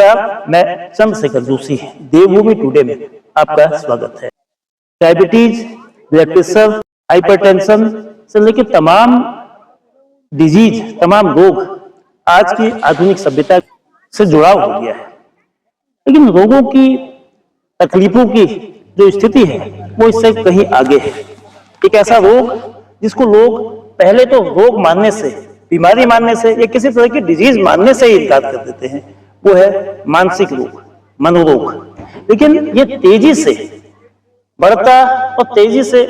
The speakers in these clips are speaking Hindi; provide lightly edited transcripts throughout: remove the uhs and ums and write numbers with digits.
मैं चंद्रशेखर जोशी देवभूमि टुडे में आपका स्वागत है। डायबिटीज, ब्लड प्रेशर, हाइपरटेंशन से लेकर तमाम डिजीज, तमाम रोग आज की आधुनिक सभ्यता से जुड़ाव हो गया है। लेकिन रोगों की, तकलीफों की जो स्थिति है वो इससे कहीं आगे है। एक ऐसा रोग जिसको लोग पहले तो रोग मानने से, बीमारी मानने से या किसी तरह की डिजीज मानने से ही इनकार कर देते हैं, वो है मानसिक रोग, मनोरोग। लेकिन ये तेजी से बढ़ता और तेजी से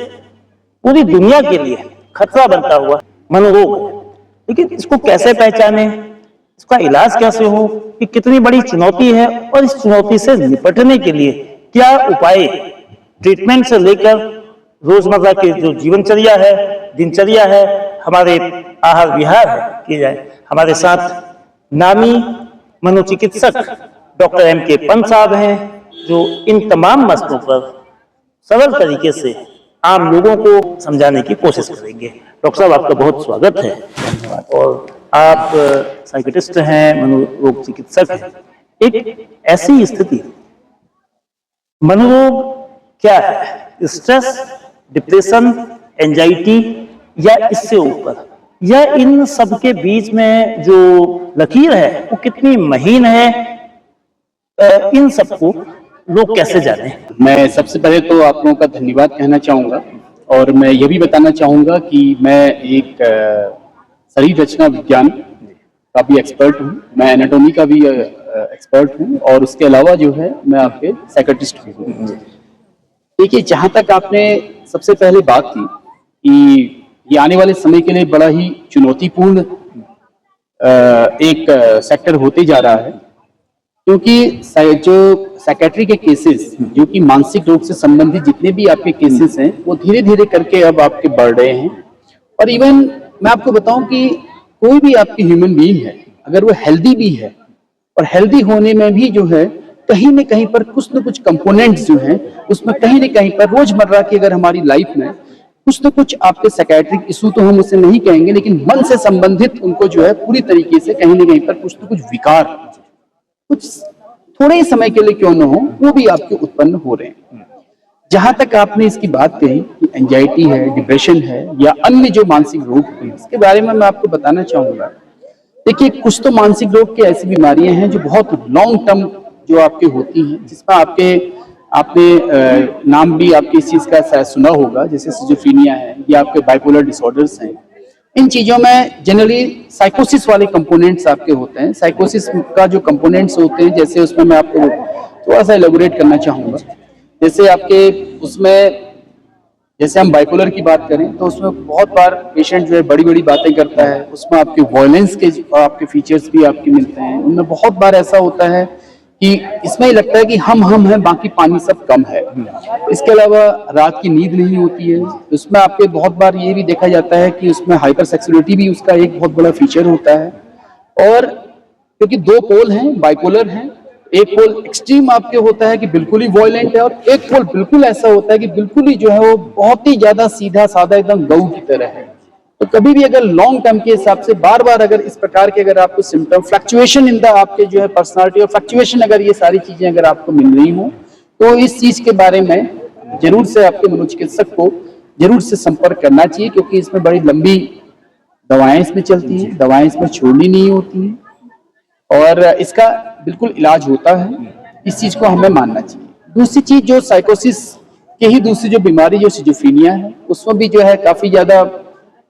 पूरी दुनिया के लिए खतरा बनता हुआ मनोरोग। लेकिन इसको कैसे पहचाने, इसका इलाज कैसे हो, ये कितनी बड़ी चुनौती है और इस चुनौती से निपटने के लिए क्या उपाय, ट्रीटमेंट से लेकर रोजमर्रा के जो जीवनचर्या है, दिनचर्या है, हमारे आहार विहार है, किए जाए। हमारे साथ नामी मनोचिकित्सक डॉक्टर M.K. पंत साहब हैं, जो इन तमाम मसलों पर सरल तरीके से आम लोगों को समझाने की कोशिश करेंगे। डॉक्टर साहब, आपका बहुत स्वागत है। और आप साइकियाट्रिस्ट हैं, मनोरोग चिकित्सक हैं। एक ऐसी स्थिति, मनोरोग क्या है? स्ट्रेस, डिप्रेशन, एंजाइटी या इससे ऊपर, या इन सब के बीच में जो लकीर है वो कितनी महीन है? इन सबको लोग कैसे जाने? मैं सबसे पहले तो आप लोगों का धन्यवाद कहना चाहूँगा और मैं ये भी बताना चाहूँगा कि मैं एक शरीर रचना विज्ञान का भी एक्सपर्ट हूँ, मैं एनाटॉमी का भी एक्सपर्ट हूँ और उसके अलावा जो है मैं आपके साइकियाट्रिस्ट भी हूँ। देखिए, जहाँ तक आपने सबसे पहले बात की कि ये आने वाले समय के लिए बड़ा ही चुनौतीपूर्ण एक सेक्टर होते जा रहा है, क्योंकि जो साइकियाट्री के केसेस, जो कि मानसिक रोग से संबंधित जितने भी आपके केसेस हैं, वो धीरे धीरे करके अब आपके बढ़ रहे हैं। और इवन मैं आपको बताऊं कि कोई भी आपकी ह्यूमन बीइंग है, अगर वो हेल्दी भी है, और हेल्दी होने में भी जो है कहीं न कहीं पर कुछ न कुछ कंपोनेंट्स जो हैं उसमें कहीं न कहीं पर रोजमर्रा की अगर हमारी लाइफ में कुछ न कुछ आपके साइकियाट्रिक इशू, तो हम उसे नहीं कहेंगे, लेकिन मन से संबंधित उनको जो है पूरी तरीके से कहीं न कहीं पर कुछ न कुछ विकार, कुछ थोड़े ही समय के लिए क्यों न हो, वो भी आपके उत्पन्न हो रहे हैं। जहां तक आपने इसकी बात कही कि एंजाइटी है, डिप्रेशन है या अन्य जो मानसिक रोग हैं, इसके बारे में मैं आपको बताना चाहूंगा। देखिए, कुछ तो मानसिक रोग की ऐसी बीमारियां हैं जो बहुत लॉन्ग टर्म जो आपके होती हैं, जिसमें आपने नाम भी आपके इस चीज का शायद सुना होगा, जैसे सिजोफ्रेनिया है या आपके बाइपोलर डिसऑर्डर्स हैं। इन चीजों में जनरली साइकोसिस वाले कंपोनेंट्स आपके होते हैं। साइकोसिस का जो कंपोनेंट्स होते हैं, जैसे उसमें मैं आपको थोड़ा सा एलैबोरेट करना चाहूंगा। जैसे आपके उसमें, जैसे हम बाइपोलर की बात करें तो उसमें बहुत बार पेशेंट जो है बड़ी बड़ी बातें करता है, उसमें आपके वायलेंस के आपके फीचर्स भी आपके मिलते हैं। उनमें बहुत बार ऐसा होता है कि इसमें ही लगता है कि हम हैं, बाकी पानी सब कम है। इसके अलावा रात की नींद नहीं होती है। उसमें आपके बहुत बार ये भी देखा जाता है कि उसमें हाइपर सेक्सुअलिटी भी उसका एक बहुत बड़ा फीचर होता है। और क्योंकि दो पोल हैं, बाइपोलर हैं, एक पोल एक्सट्रीम आपके होता है कि बिल्कुल ही वॉयलेंट है, और एक पोल बिल्कुल ऐसा होता है कि बिल्कुल ही जो है वो बहुत ही ज्यादा सीधा साधा एकदम गऊ की तरह है। तो कभी भी अगर लॉन्ग टर्म के हिसाब से बार बार अगर इस प्रकार के अगर आपको सिम्टम, फ्लक्चुएशन इन द आपके जो है पर्सनालिटी और फ्लक्चुएशन, अगर ये सारी चीजें अगर आपको मिल रही हो, तो इस चीज के बारे में जरूर से आपके मनोचिकित्सक को जरूर से संपर्क करना चाहिए, क्योंकि इसमें बड़ी लंबी दवाएं इसमें चलती हैं, दवाएं इसमें छोड़नी नहीं होती हैं और इसका बिल्कुल इलाज होता है। इस चीज को हमें मानना चाहिए। दूसरी चीज, जो साइकोसिस की ही दूसरी जो बीमारी जो सिजोफ्रेनिया है, उसमें भी जो है काफी ज्यादा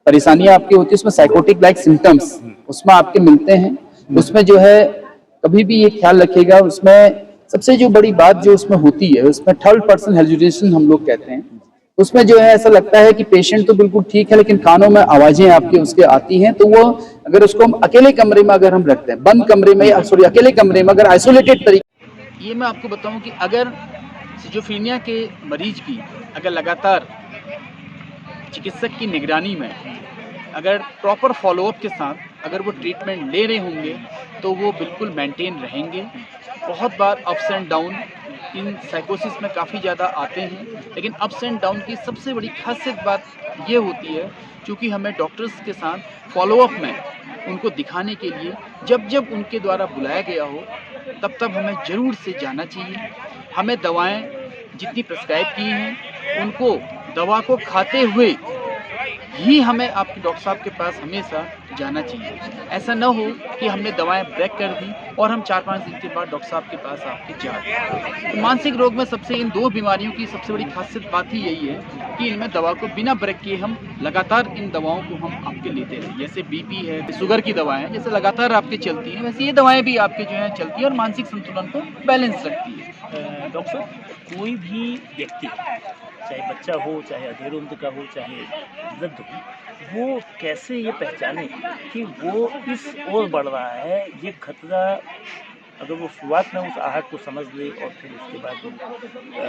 परेशानियां आपकी होती है। उसमें साइकोटिक लाइक सिम्टम्स उसमें आपके मिलते हैं। उसमें जो है कभी भी ये ख्याल रखिएगा, उसमें सबसे जो बड़ी बात जो उसमें होती है, उसमें थर्ड पर्सन हेलुसिनेशन हम लोग कहते हैं। उसमें जो है ऐसा लगता है कि पेशेंट तो बिल्कुल ठीक है, लेकिन कानों में आवाजें आपके उसके आती हैं। तो वो अगर उसको हम अकेले कमरे में अगर हम रखते हैं, बंद कमरे में या सॉरी अकेले कमरे में अगर आइसोलेटेड तरीके, ये मैं आपको बताऊं कि अगर सिजोफ्रेनिया के मरीज की अगर लगातार चिकित्सक की निगरानी में अगर प्रॉपर फॉलोअप के साथ अगर वो ट्रीटमेंट ले रहे होंगे, तो वो बिल्कुल मेंटेन रहेंगे। बहुत बार अप्स एंड डाउन इन साइकोसिस में काफ़ी ज़्यादा आते हैं, लेकिन अप्स एंड डाउन की सबसे बड़ी खासियत बात ये होती है, क्योंकि हमें डॉक्टर्स के साथ फॉलोअप में उनको दिखाने के लिए जब जब उनके द्वारा बुलाया गया हो, तब हमें ज़रूर से जाना चाहिए। हमें दवाएं जितनी प्रिस्क्राइब की हैं उनको दवा को खाते हुए ही हमें आपके डॉक्टर साहब के पास हमेशा जाना चाहिए। ऐसा ना हो कि हमने दवाएं ब्रेक कर दी और हम 4-5 दिन के बाद डॉक्टर साहब के पास आपके जा रहे हैं। तो मानसिक रोग में सबसे इन 2 बीमारियों की सबसे बड़ी खासियत बात ही यही है कि इनमें दवा को बिना ब्रेक किए हम लगातार इन दवाओं को हम आपके लेते रहें। जैसे बीपी है, शुगर की दवाएं हैं, जैसे लगातार आपके चलती हैं, वैसे ये दवाएं भी आपके जो है चलती हैं और मानसिक संतुलन को बैलेंस रखती है। डॉक्टर साहब, कोई भी व्यक्ति, चाहे बच्चा हो, चाहे अधेड़ उम्र का हो, चाहे वृद्ध हो, वो कैसे ये पहचाने कि वो इस ओर बढ़ रहा है? ये खतरा, अगर वो शुरुआत में उस आहट को समझ ले और फिर उसके बाद वो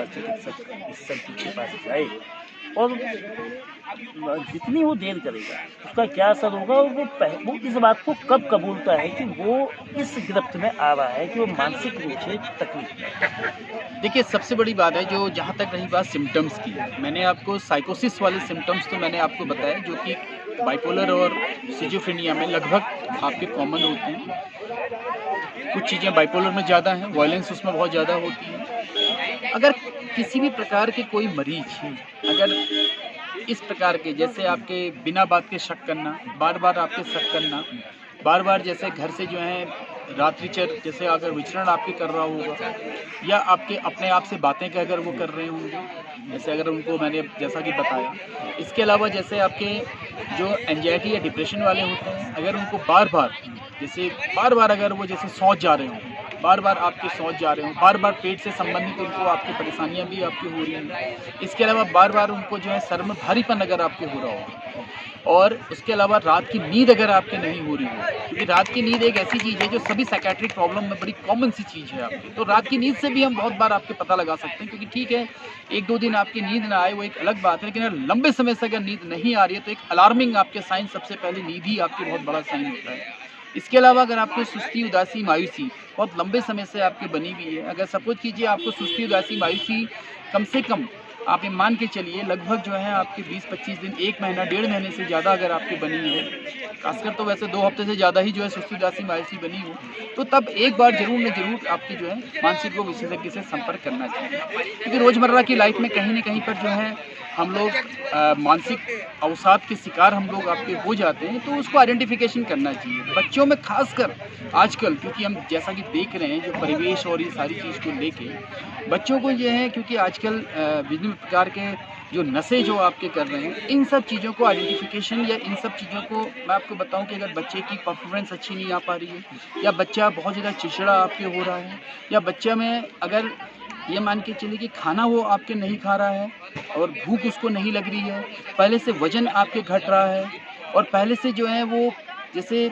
चिकित्सक के पास जाए, और जितनी वो देर करेगा उसका क्या असर होगा, और वो इस बात को कब कबूलता है कि वो इस गिरफ्त में आ रहा है कि वो मानसिक रूप से तकलीफ में है? देखिए, सबसे बड़ी बात है जो जहाँ तक रही बात सिम्टम्स की, मैंने आपको साइकोसिस वाले सिम्टम्स तो मैंने आपको बताया जो कि बाइपोलर और सिजोफ्रेनिया में लगभग आपके कॉमन होते हैं। कुछ चीज़ें बाइपोलर में ज़्यादा हैं, वायलेंस उसमें बहुत ज़्यादा होती है। अगर किसी भी प्रकार के कोई मरीज अगर इस प्रकार के, जैसे आपके बिना बात के शक करना, बार-बार आपके शक करना, बार-बार जैसे घर से जो है रात्रिचर जैसे अगर विचरण आपके कर रहा होगा या आपके अपने आप से बातें कह अगर वो कर रहे होंगे, जैसे अगर उनको मैंने जैसा कि बताया। इसके अलावा जैसे आपके जो एंजाइटी या डिप्रेशन वाले होते हैं, अगर उनको बार-बार जैसे बार-बार अगर वो जैसे सोच जा रहे हों, बार-बार आपके सोच जा रहे हों, बार-बार पेट से संबंधित उनको आपकी परेशानियाँ भी आपकी हो रही हैं। इसके अलावा बार-बार उनको जो है सर में भारीपन अगर आपके हो रहा हो, और उसके अलावा रात की नींद अगर आपकी नहीं हो रही हो, क्योंकि रात की नींद एक ऐसी चीज़ है जो सभी साइकियाट्रिक प्रॉब्लम में बड़ी कॉमन सी चीज़ है आपकी। तो रात की नींद से भी हम बहुत बार आपके पता लगा सकते हैं, क्योंकि ठीक है 1-2 दिन आपकी नींद ना आए वो एक अलग बात है, लेकिन अगर लंबे समय से अगर नींद नहीं आ रही है तो एक अलार्मिंग आपके साइन, सबसे पहले नींद ही आपकी बहुत बड़ा साइन होता है। इसके अलावा अगर आपको सुस्ती, उदासी, मायूसी बहुत लंबे समय से आपके बनी हुई है, अगर सपोज कीजिए आपको सुस्ती, उदासी, मायूसी कम से कम आप ये मान के चलिए लगभग जो है आपके 20-25 दिन, 1 महीना, 1.5 महीने से ज़्यादा अगर आपकी बनी है, खासकर तो वैसे 2 हफ्ते से ज़्यादा ही जो है सुस्ती, उदासी, मायूसी बनी हो, तो तब एक बार ज़रूर न ज़रूर आपकी जो है मानसिक रोग विशेषज्ञ से संपर्क करना चाहिए। क्योंकि रोज़मर्रा की लाइफ में कहीं न कहीं पर जो है हम लोग मानसिक अवसाद के शिकार हम लोग आपके हो जाते हैं, तो उसको आइडेंटिफिकेशन करना चाहिए। बच्चों में खासकर आजकल, क्योंकि हम जैसा कि देख रहे हैं जो परिवेश और ये सारी चीज़ को लेके बच्चों को ये है, क्योंकि आजकल विभिन्न प्रकार के जो नशे जो आपके कर रहे हैं, इन सब चीज़ों को आइडेंटिफिकेशन या इन सब चीज़ों को मैं आपको बताऊं कि अगर बच्चे की परफॉर्मेंस अच्छी नहीं आ पा रही है, या बच्चा बहुत ज़्यादा चिड़चिड़ा आपके हो रहा है, या बच्चा में अगर ये मान के चलिए कि खाना वो आपके नहीं खा रहा है और भूख उसको नहीं लग रही है, पहले से वज़न आपके घट रहा है, और पहले से जो है वो जैसे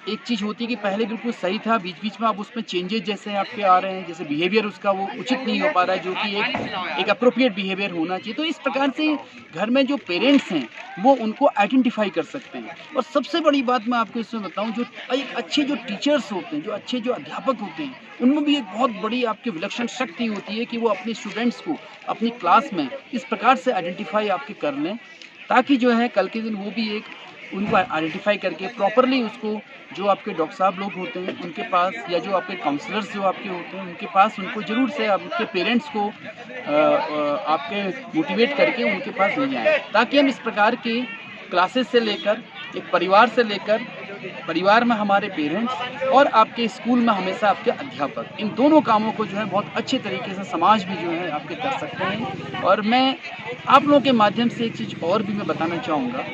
एक चीज़ होती है कि पहले बिल्कुल सही था, बीच-बीच में अब उसमें चेंजेज़ जैसे आपके आ रहे हैं, जैसे बिहेवियर उसका वो उचित नहीं हो पा रहा है, जो कि एक एप्रोप्रिएट बिहेवियर होना चाहिए। तो इस प्रकार से घर में जो पेरेंट्स हैं, वो उनको आइडेंटिफ़ाई कर सकते हैं। और सबसे बड़ी बात मैं आपको इसमें बताऊँ, जो एक अच्छे जो टीचर्स होते हैं, जो अच्छे जो अध्यापक होते हैं, उनमें भी एक बहुत बड़ी आपकी विलक्षण शक्ति होती है कि वो अपने स्टूडेंट्स को अपनी क्लास में इस प्रकार से आइडेंटिफ़ाई आपके कर लें, ताकि जो है कल के दिन वो भी एक उनको आइडेंटिफ़ाई करके प्रॉपरली उसको, जो आपके डॉक्टर साहब लोग होते हैं उनके पास, या जो आपके काउंसलर्स जो आपके होते हैं उनके पास, उनको ज़रूर से आपके पेरेंट्स को आपके मोटिवेट करके उनके पास ले जाएँ, ताकि हम इस प्रकार के क्लासेस से लेकर, एक परिवार से लेकर, परिवार में हमारे पेरेंट्स और आपके स्कूल में हमेशा आपके अध्यापक, इन दोनों कामों को जो है बहुत अच्छे तरीके से समाज भी जो है आपके कर सकते हैं। और मैं आप लोगों के माध्यम से एक चीज़ और भी मैं बताना चाहूँगा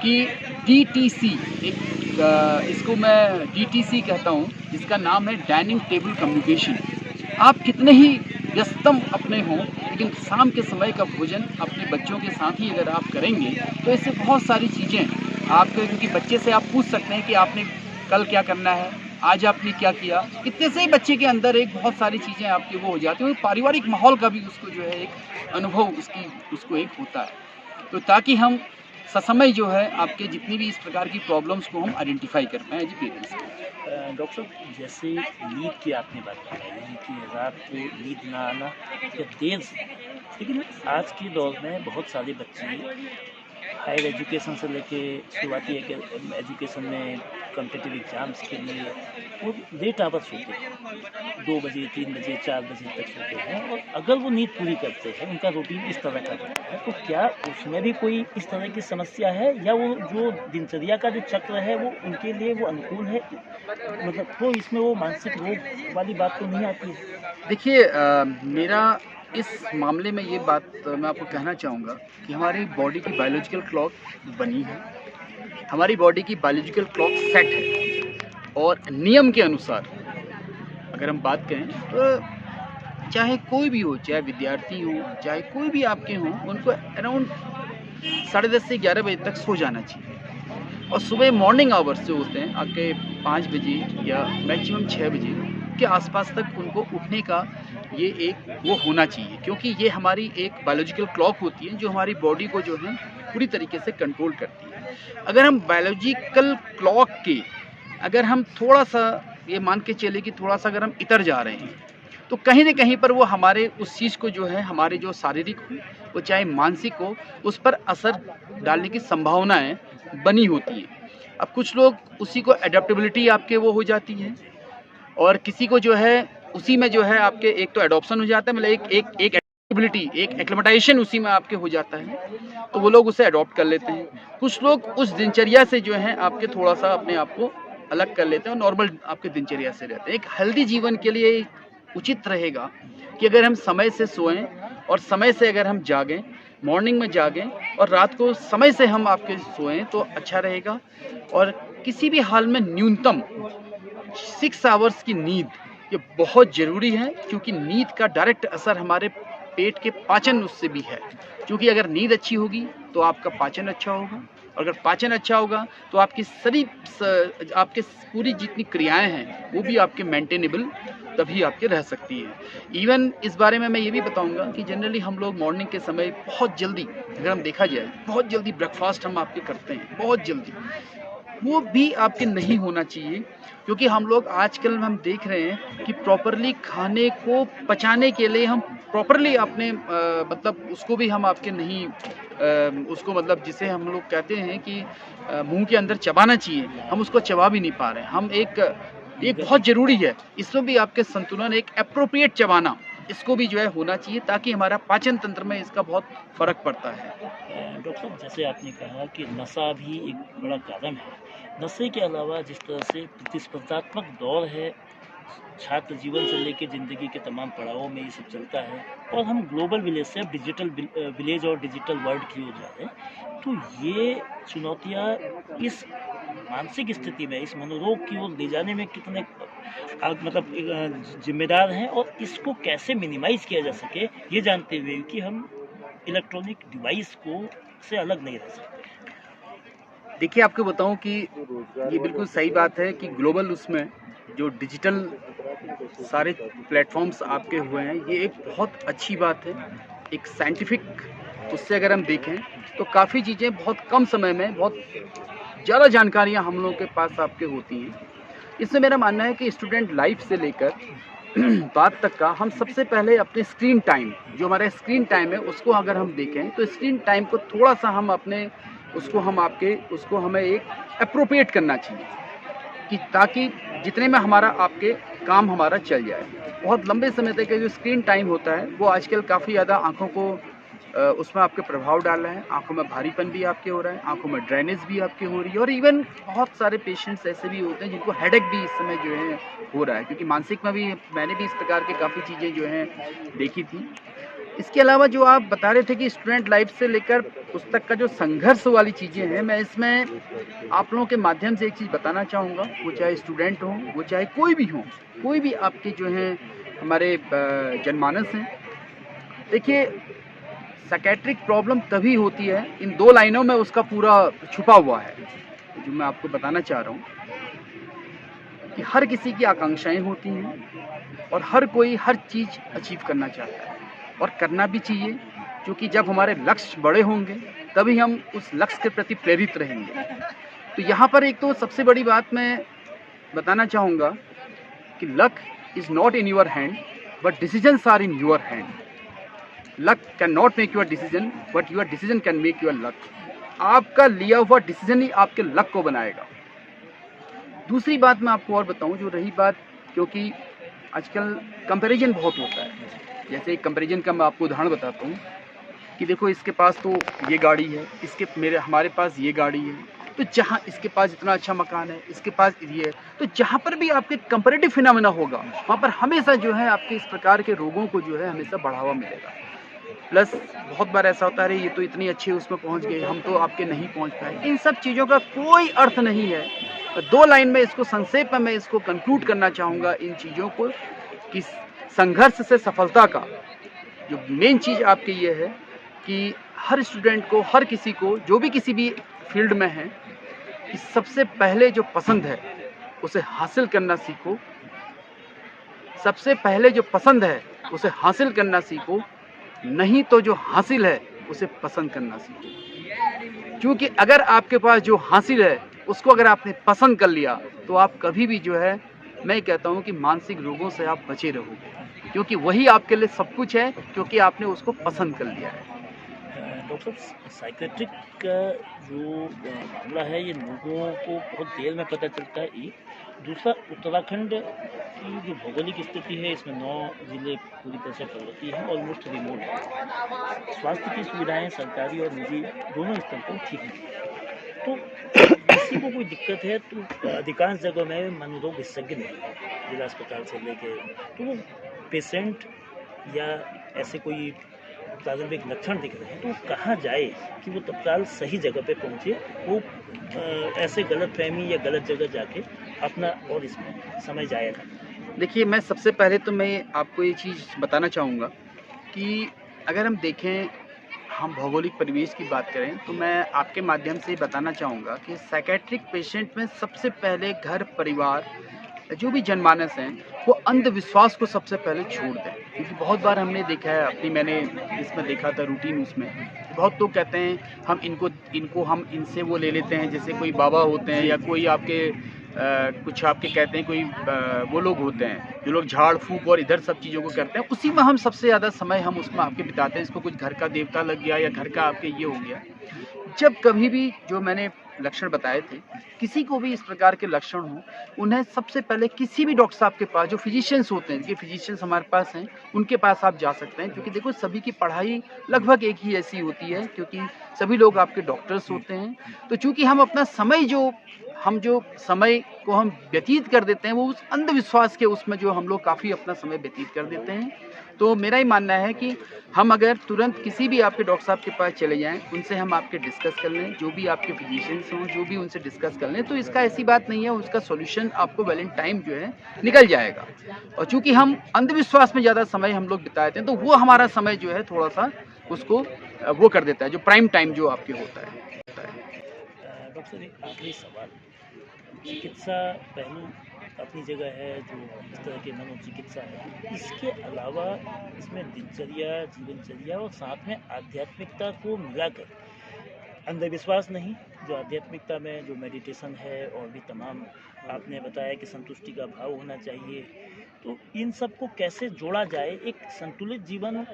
कि DTC, इसको मैं DTC कहता हूँ, जिसका नाम है डाइनिंग टेबल कम्युनिकेशन। आप कितने ही व्यस्तम अपने हों, लेकिन शाम के समय का भोजन अपने बच्चों के साथ ही अगर आप करेंगे, तो इससे बहुत सारी चीज़ें आपके, क्योंकि बच्चे से आप पूछ सकते हैं कि आपने कल क्या करना है, आज आपने क्या किया, इतने से ही बच्चे के अंदर एक बहुत सारी चीज़ें आपकी वो हो जाती हैं। पारिवारिक माहौल का भी उसको जो है एक अनुभव उसको एक होता है। तो ताकि हम ससमय जो है आपके जितनी भी इस प्रकार की प्रॉब्लम्स को हम आइडेंटिफाई कर पाएँ एज पेरेंट्स। डॉक्टर साहब, जैसे नींद की आपने बात बताई कि रात को नींद ना आना या देर से, लेकिन आज के दौर में बहुत सारे बच्चे हायर एजुकेशन से लेके शुरुआती एजुकेशन में कॉम्पिटिटिव एग्जाम्स के लिए वो लेट आवर्स सोते हैं, 2 बजे 3 बजे 4 बजे तक सोते हैं, और अगर वो नींद पूरी करते हैं, उनका रूटीन इस तरह का रहता है, तो क्या उसमें भी कोई इस तरह की समस्या है, या वो जो दिनचर्या का जो चक्र है वो उनके लिए वो अनुकूल है, मतलब तो इसमें वो मानसिक रोग वाली बात तो नहीं आती है? देखिए मेरा इस मामले में ये बात मैं आपको कहना चाहूँगा कि हमारी बॉडी की बायोलॉजिकल क्लॉक बनी है, हमारी बॉडी की बायोलॉजिकल क्लॉक सेट है, और नियम के अनुसार अगर हम बात करें तो चाहे कोई भी हो, चाहे विद्यार्थी हो, चाहे कोई भी आपके हों, उनको अराउंड 10:30 से 11 बजे तक सो जाना चाहिए, और सुबह मॉर्निंग आवर्स जो होते हैं आपके 5 बजे या मैक्सिमम 6 बजे के आसपास तक उनको उठने का ये एक वो होना चाहिए, क्योंकि ये हमारी एक बायोलॉजिकल क्लॉक होती है जो हमारी बॉडी को जो है पूरी तरीके से कंट्रोल करती है। अगर हम बायोलॉजिकल क्लॉक के अगर हम थोड़ा सा ये मान के चले कि थोड़ा सा अगर हम इतर जा रहे हैं, तो कहीं न कहीं पर वो हमारे उस चीज़ को जो है हमारे जो शारीरिक हो, वो चाहे मानसिक हो, उस पर असर डालने की संभावनाएँ बनी होती हैं। अब कुछ लोग उसी को एडैप्टेबिलिटी आपके वो हो जाती है, और किसी को जो है उसी में जो है आपके एक तो एडॉप्शन हो जाता है, मतलब एक एडैप्टेबिलिटी, एक एक्लिमेटाइजेशन उसी में आपके हो जाता है, तो वो लोग उसे अडॉप्ट कर लेते हैं। कुछ लोग उस दिनचर्या से जो है आपके थोड़ा-सा अपने आप को अलग कर लेते हैं और नॉर्मल आपके दिनचर्या से रहते हैं। एक हेल्दी जीवन के लिए उचित रहेगा कि अगर हम समय से सोएं और समय से अगर हम जागें, मॉर्निंग में जागें और रात को समय से हम आपके सोएं तो अच्छा रहेगा। और किसी भी हाल में न्यूनतम 6 आवर्स की नींद ये बहुत ज़रूरी है, क्योंकि नींद का डायरेक्ट असर हमारे पेट के पाचन उससे भी है। क्योंकि अगर नींद अच्छी होगी तो आपका पाचन अच्छा होगा, और अगर पाचन अच्छा होगा तो आपकी आपके पूरी जितनी क्रियाएं हैं वो भी आपके मेंटेनेबल तभी आपके रह सकती है। इवन इस बारे में मैं ये भी बताऊंगा कि जनरली हम लोग मॉर्निंग के समय बहुत जल्दी, अगर हम देखा जाए, बहुत जल्दी ब्रेकफास्ट हम आपके करते हैं, बहुत जल्दी, वो भी आपके नहीं होना चाहिए, क्योंकि हम लोग आजकल हम देख रहे हैं कि प्रॉपरली खाने को पचाने के लिए हम प्रॉपरली अपने मतलब उसको भी हम आपके नहीं उसको मतलब जिसे हम लोग कहते हैं कि मुंह के अंदर चबाना चाहिए, हम उसको चबा भी नहीं पा रहे हैं। हम एक बहुत ज़रूरी है, इसमें भी आपके संतुलन, एक एप्रोप्रिएट चबाना, इसको भी जो है होना चाहिए, ताकि हमारा पाचन तंत्र में इसका बहुत फ़र्क पड़ता है। डॉक्टर साहब, जैसे आपने कहा कि नशा भी एक बड़ा कारण है। नशे के अलावा जिस तरह से प्रतिस्पर्धात्मक दौर है, छात्र जीवन से लेकर ज़िंदगी के तमाम पड़ावों में ये सब चलता है, और हम ग्लोबल विलेज से अब डिजिटल विलेज और डिजिटल वर्ल्ड की ओर जा रहे हैं, तो ये चुनौतियाँ इस मानसिक स्थिति में, इस मनोरोग की ओर ले जाने में कितने मतलब जिम्मेदार हैं, और इसको कैसे मिनिमाइज़ किया जा सके, ये जानते हुए कि हम इलेक्ट्रॉनिक डिवाइस को से अलग नहीं रह सकते। देखिए, आपको बताऊं कि ये बिल्कुल सही बात है कि ग्लोबल उसमें जो डिजिटल सारे प्लेटफॉर्म्स आपके हुए हैं, ये एक बहुत अच्छी बात है। एक साइंटिफिक उससे अगर हम देखें तो काफ़ी चीज़ें बहुत कम समय में बहुत ज़्यादा जानकारियाँ हम लोगों के पास आपके होती हैं। इसमें मेरा मानना है कि स्टूडेंट लाइफ से लेकर बात तक का हम सबसे पहले अपने स्क्रीन टाइम, जो हमारा स्क्रीन टाइम है, उसको अगर हम देखें तो स्क्रीन टाइम को थोड़ा सा हम अपने उसको हमें एक एप्रोप्रिएट करना चाहिए, कि ताकि जितने में हमारा आपके काम हमारा चल जाए। बहुत लंबे समय तक जो स्क्रीन टाइम होता है वो आजकल काफ़ी ज़्यादा आँखों को उसमें आपके प्रभाव डाल रहा है। आँखों में भारीपन भी आपके हो रहा है, आँखों में ड्रेनेज भी आपके हो रही है, और इवन बहुत सारे पेशेंट्स ऐसे भी होते हैं जिनको हेडेक भी इस समय जो है हो रहा है, क्योंकि मानसिक में भी मैंने भी इस प्रकार की काफ़ी चीज़ें जो हैं देखी थी। इसके अलावा जो आप बता रहे थे कि स्टूडेंट लाइफ से लेकर पुस्तक का जो संघर्ष वाली चीज़ें हैं, मैं इसमें आप लोगों के माध्यम से एक चीज़ बताना चाहूँगा, वो चाहे स्टूडेंट हों, वो चाहे कोई भी हों, कोई भी आपके जो हैं हमारे जनमानस हैं। देखिए, साइकेट्रिक प्रॉब्लम तभी होती है, इन 2 लाइनों में उसका पूरा छुपा हुआ है, जो मैं आपको बताना चाह रहा हूँ कि हर किसी की आकांक्षाएं होती हैं और हर कोई हर चीज़ अचीव करना चाहता है, और करना भी चाहिए, क्योंकि जब हमारे लक्ष्य बड़े होंगे तभी हम उस लक्ष्य के प्रति प्रेरित रहेंगे। तो यहाँ पर एक तो सबसे बड़ी बात मैं बताना चाहूँगा कि luck is not in your hand but decisions are in your hand. Luck can not make your decision but your decision can make your luck. आपका लिया हुआ डिसीजन ही आपके लक को बनाएगा। दूसरी बात मैं आपको और बताऊं, जो रही बात, क्योंकि आजकल कंपैरिजन बहुत होता है। जैसे कंपैरिजन का मैं आपको उदाहरण बताता हूँ कि देखो इसके पास तो ये गाड़ी है, हमारे पास ये गाड़ी है, तो जहाँ इसके पास इतना अच्छा मकान है, इसके पास ये है, तो जहाँ पर भी आपके कंपैरेटिव फिनोमेना होगा वहाँ पर हमेशा जो है आपके इस प्रकार के रोगों को जो है हमेशा बढ़ावा मिलेगा। प्लस बहुत बार ऐसा होता है, अरे ये तो इतनी अच्छी उसमें पहुंच गए, हम तो आपके नहीं पहुंच पाए। इन सब चीज़ों का कोई अर्थ नहीं है। तो 2 लाइन में इसको संक्षेप में मैं इसको कंक्लूड करना चाहूँगा इन चीज़ों को, कि संघर्ष से सफलता का जो मेन चीज़ आपकी ये है कि हर स्टूडेंट को, हर किसी को, जो भी किसी भी फील्ड में है, कि सबसे पहले जो पसंद है उसे हासिल करना सीखो। सबसे पहले जो पसंद है उसे हासिल करना सीखो, नहीं तो जो हासिल है उसे पसंद करना सीखो। क्योंकि अगर आपके पास जो हासिल है उसको अगर आपने पसंद कर लिया तो आप कभी भी जो है, मैं कहता हूँ कि मानसिक रोगों से आप बचे रहोगे, क्योंकि वही आपके लिए सब कुछ है, क्योंकि आपने उसको पसंद कर लिया है। डॉक्टर साहब, साइकेट्रिक का जो मामला है ये लोगों को बहुत देर में पता चलता है। एक दूसरा, उत्तराखंड की जो भौगोलिक स्थिति है इसमें 9 जिले पूरी तरह से पर्वतीय हैं, ऑलमोस्ट रिमोट है। स्वास्थ्य की सुविधाएं सरकारी और निजी दोनों स्तर पर ठीक नहीं। तो किसी को कोई दिक्कत है तो अधिकांश जगहों में मनोरोग विशेषज्ञ नहीं है, जिला अस्पताल से लेके, तो वो पेशेंट या ऐसे कोई प्रारंभिक लक्षण दिख रहे हैं तो कहाँ जाए कि वो तत्काल सही जगह पे पहुंचे, वो ऐसे गलत फहमी या गलत जगह जाके अपना और इसमें समय जाया ना। देखिए, मैं सबसे पहले तो मैं आपको ये चीज़ बताना चाहूँगा कि अगर हम देखें, हम भौगोलिक परिवेश की बात करें, तो मैं आपके माध्यम से बताना चाहूँगा कि साइकेट्रिक पेशेंट में सबसे पहले घर परिवार, जो भी जनमानस हैं, वो अंधविश्वास को सबसे पहले छोड़ दें। क्योंकि बहुत बार हमने देखा है, मैंने इसमें देखा था रूटीन उसमें, बहुत लोग कहते हैं हम इनको हम इनसे वो ले लेते हैं, जैसे कोई बाबा होते हैं या कोई आपके कुछ आपके कहते हैं कोई वो लोग होते हैं जो लोग झाड़ फूँक और इधर सब चीज़ों को करते हैं, उसी में हम सबसे ज़्यादा समय हम उसमें आपके बिताते हैं। इसको कुछ घर का देवता लग गया या घर का आपके ये हो गया। जब कभी भी जो मैंने लक्षण बताए थे, किसी को भी इस प्रकार के लक्षण हों, उन्हें सबसे पहले किसी भी डॉक्टर साहब के पास, जो फिजिशियंस होते हैं, ये फिजिशियंस हमारे पास हैं, उनके पास आप जा सकते हैं। क्योंकि देखो, सभी की पढ़ाई लगभग एक ही ऐसी होती है, क्योंकि सभी लोग आपके डॉक्टर्स होते हैं। तो चूँकि हम अपना समय जो समय को हम व्यतीत कर देते हैं, वो उस अंधविश्वास के उसमें जो हम लोग काफ़ी अपना समय व्यतीत कर देते हैं। तो मेरा ही मानना है कि हम अगर तुरंत किसी भी आपके डॉक्टर साहब के पास चले जाएँ, उनसे हम आपके डिस्कस कर लें, जो भी आपके फिजिशियंस हों, जो भी उनसे डिस्कस कर लें, तो इसका ऐसी बात नहीं है, उसका सॉल्यूशन आपको वेल इन टाइम जो है निकल जाएगा। और चूँकि हम अंधविश्वास में ज़्यादा समय हम लोग बिताते हैं, तो वो हमारा समय जो है थोड़ा-सा उसको वो कर देता है, जो प्राइम टाइम जो आपके होता है। डॉक्टर साहब, एक आखिरी सवाल। चिकित्सा पहलू अपनी जगह है, जो इस तरह के मनोचिकित्सा है, इसके अलावा इसमें दिनचर्या, जीवनचर्या और साथ में आध्यात्मिकता को मिलाकर, अंधविश्वास नहीं, जो आध्यात्मिकता में जो मेडिटेशन है और भी तमाम आपने बताया कि संतुष्टि का भाव होना चाहिए, तो इन सब को कैसे जोड़ा जाए, एक संतुलित जीवन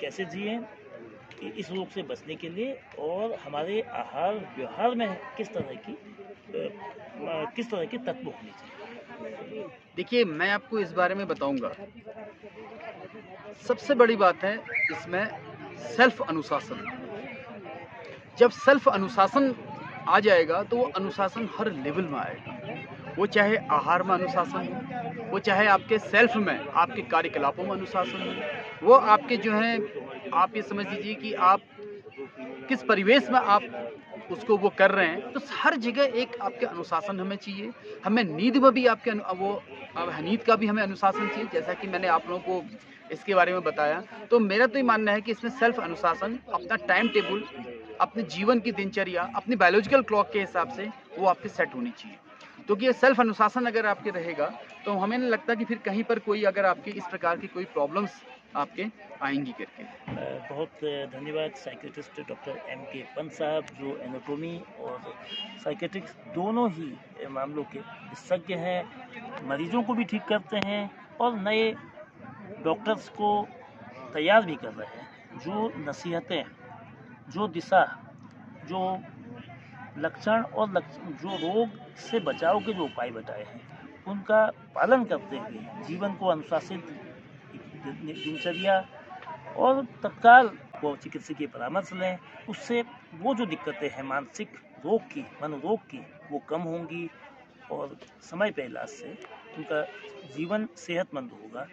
कैसे जिए इस रोग से बचने के लिए, और हमारे आहार व्यवहार में किस तरह के तत्व होने चाहिए। देखिए, मैं आपको इस बारे में बताऊँगा। सबसे बड़ी बात है इसमें सेल्फ अनुशासन। जब सेल्फ अनुशासन आ जाएगा तो वो अनुशासन हर लेवल में आएगा। वो चाहे आहार में अनुशासन हो, वो चाहे आपके सेल्फ में, आपके कार्यकलापों में अनुशासन हो, वो आपके जो हैं, आप ये समझ लीजिए कि आप किस परिवेश में आप उसको वो कर रहे हैं, तो हर जगह एक आपके अनुशासन हमें चाहिए। हमें नींद में भी आपके नींद का भी हमें अनुशासन चाहिए, जैसा कि मैंने आप लोगों को इसके बारे में बताया। तो मेरा तो ये मानना है कि इसमें सेल्फ अनुशासन, अपना टाइम टेबल, अपने जीवन की दिनचर्या, अपनी बायोलॉजिकल क्लॉक के हिसाब से वो आपकी सेट होनी चाहिए। क्योंकि ये सेल्फ अनुशासन अगर आपके रहेगा तो हमें नहीं लगता कि फिर कहीं पर कोई अगर आपके इस प्रकार की कोई प्रॉब्लम्स आपके आएंगी करके। बहुत धन्यवाद साइकेट्रिस्ट डॉक्टर M.K. पंत साहब, जो एनाटॉमी और साइकेट्रिक्स दोनों ही मामलों के विशेषज्ञ हैं, मरीजों को भी ठीक करते हैं और नए डॉक्टर्स को तैयार भी कर रहे हैं। जो नसीहतें, जो दिशा, जो लक्षण और जो रोग से बचाव के जो उपाय बताए हैं उनका पालन करते हुए जीवन को अनुशासित दिनचर्या और तत्काल वो चिकित्सकीय परामर्श लें, उससे वो जो दिक्कतें हैं मानसिक रोग की, मनोरोग की, वो कम होंगी और समय पे इलाज से उनका जीवन सेहतमंद होगा।